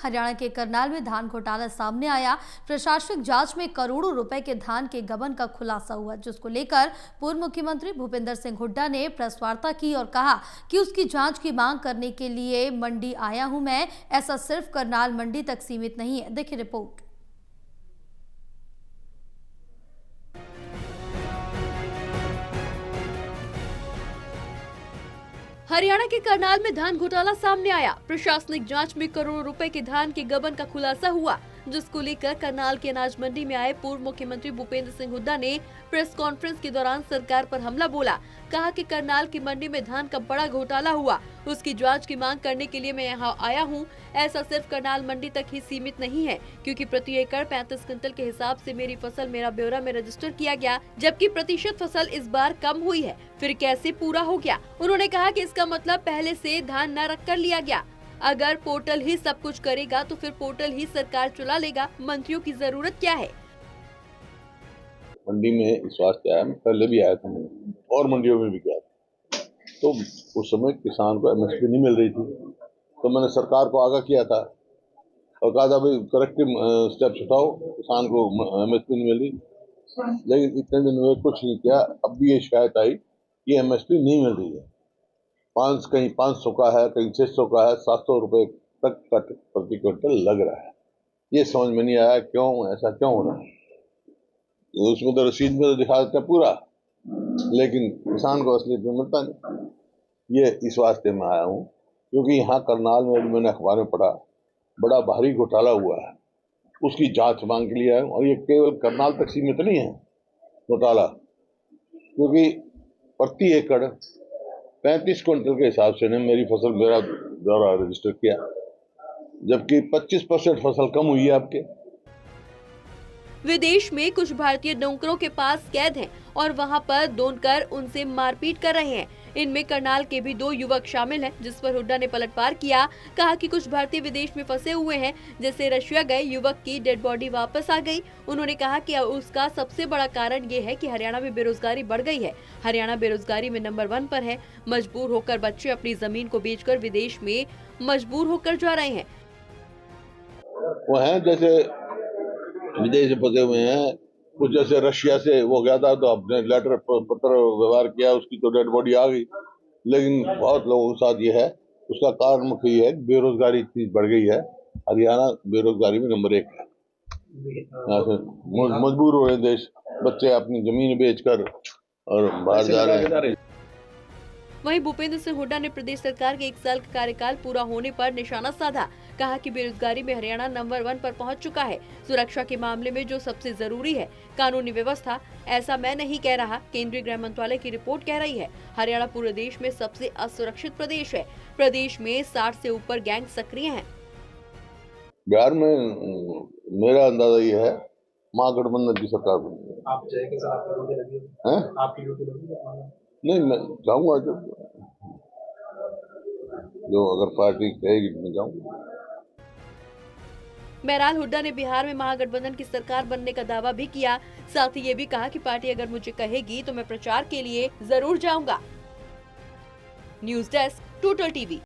हरियाणा के करनाल में धान घोटाला सामने आया। प्रशासनिक जांच में करोड़ों रुपए के धान के गबन का खुलासा हुआ, जिसको लेकर पूर्व मुख्यमंत्री भूपेंद्र सिंह हुड्डा ने प्रेस वार्ता की और कहा कि उसकी जांच की मांग करने के लिए मंडी आया हूं मैं। ऐसा सिर्फ करनाल मंडी तक सीमित नहीं है। देखिए रिपोर्ट। हरियाणा के करनाल में धान घोटाला सामने आया। प्रशासनिक जांच में करोड़ों रुपए के धान के गबन का खुलासा हुआ, जिसको लेकर करनाल के अनाज मंडी में आए पूर्व मुख्यमंत्री भूपेंद्र सिंह हुड्डा ने प्रेस कॉन्फ्रेंस के दौरान सरकार पर हमला बोला। कहा कि करनाल की मंडी में धान का बड़ा घोटाला हुआ, उसकी जांच की मांग करने के लिए मैं यहाँ आया हूँ। ऐसा सिर्फ करनाल मंडी तक ही सीमित नहीं है, क्योंकि प्रति एकड़ 35 क्विंटल के हिसाब से मेरी फसल मेरा ब्यौरा में रजिस्टर किया गया, जबकि प्रतिशत फसल इस बार कम हुई है। फिर कैसे पूरा हो गया? उन्होंने कहा कि इसका मतलब पहले से धान न रख कर लिया गया। अगर पोर्टल ही सब कुछ करेगा तो फिर पोर्टल ही सरकार चला लेगा, मंत्रियों की जरूरत क्या है? मंडी में इस वास्ते आया, मैं पहले भी आया था और मंडियों में भी गया था। तो उस समय किसान को एमएसपी नहीं मिल रही थी, तो मैंने सरकार को आगाह किया था और कहा था भाई करेक्टिव स्टेप्स उठाओ, किसान को एमएसपी नहीं मिल रही। लेकिन इतने दिन में कुछ नहीं किया। अब भी ये शिकायत आई कि एमएसपी नहीं मिल रही है। कहीं 500 का है, कहीं 600 का है, 700 रुपए तक का प्रति क्विंटल लग रहा है। ये समझ में नहीं आया क्यों ऐसा क्यों हो रहा है। उसमें तो रसीद में तो दिखा देते हैं पूरा, लेकिन किसान को असलियत में मिलता नहीं। ये इस वास्ते में आया हूँ क्योंकि यहाँ करनाल में मैंने अखबार में पढ़ा बड़ा भारी घोटाला हुआ है, उसकी जांच मांग के लिए आया हूँ। और ये केवल करनाल तक सीमित नहीं है घोटाला, क्योंकि प्रति एकड़ 35 क्विंटल के हिसाब से ने मेरी फसल मेरा ब्यौरा रजिस्टर किया, जबकि 25% फसल कम हुई है आपके। विदेश में कुछ भारतीय नौकरों के पास कैद हैं और वहां पर दौड़कर उनसे मारपीट कर रहे हैं। इनमें करनाल के भी 2 युवक शामिल हैं, जिस पर हुड्डा ने पलटवार किया। कहा कि कुछ भारतीय विदेश में फंसे हुए हैं, जैसे रशिया गए युवक की डेड बॉडी वापस आ गई। उन्होंने कहा कि उसका सबसे बड़ा कारण ये है कि हरियाणा में बेरोजगारी बढ़ गई है। हरियाणा बेरोजगारी में नंबर 1 पर है। मजबूर होकर बच्चे अपनी जमीन को बेचकर विदेश में मजबूर होकर जा रहे हैं। वो है जैसे विदेश में फंसे हुए हैं, कुछ जैसे रशिया से वो गया था तो अपने लेटर पत्र व्यवहार किया, उसकी तो डेड बॉडी आ गई। लेकिन बहुत लोगों के साथ ये है, उसका कारण मुख्य ये है कि बेरोजगारी इतनी बढ़ गई है। हरियाणा बेरोजगारी में नंबर 1 है। मजबूर हो रहे देश, बच्चे अपनी जमीन बेचकर और बाहर जा रहे हैं। वहीं भूपेंद्र सिंह हुड्डा ने प्रदेश सरकार के 1 साल का कार्यकाल पूरा होने पर निशाना साधा। कहा कि बेरोजगारी में हरियाणा नंबर 1 पर पहुंच चुका है। सुरक्षा के मामले में जो सबसे जरूरी है कानूनी व्यवस्था, ऐसा मैं नहीं कह रहा, केंद्रीय गृह मंत्रालय की रिपोर्ट कह रही है। हरियाणा पूरे देश में सबसे असुरक्षित प्रदेश है। प्रदेश में 60 से ऊपर गैंग सक्रिय हैं। बिहार में मेरा अंदाजा ये है महागठबंधन की सरकार बनी है। आप जाएंगे सर, आपकी ड्यूटी लगी है? आपकी ड्यूटी लगी है? नहीं, मैं जाऊंगा जो अगर पार्टी कहेगी तो मैं जाऊंगा। बहरहाल हुड्डा ने बिहार में महागठबंधन की सरकार बनने का दावा भी किया। साथ ही ये भी कहा कि पार्टी अगर मुझे कहेगी तो मैं प्रचार के लिए जरूर जाऊंगा। News desk, total TV.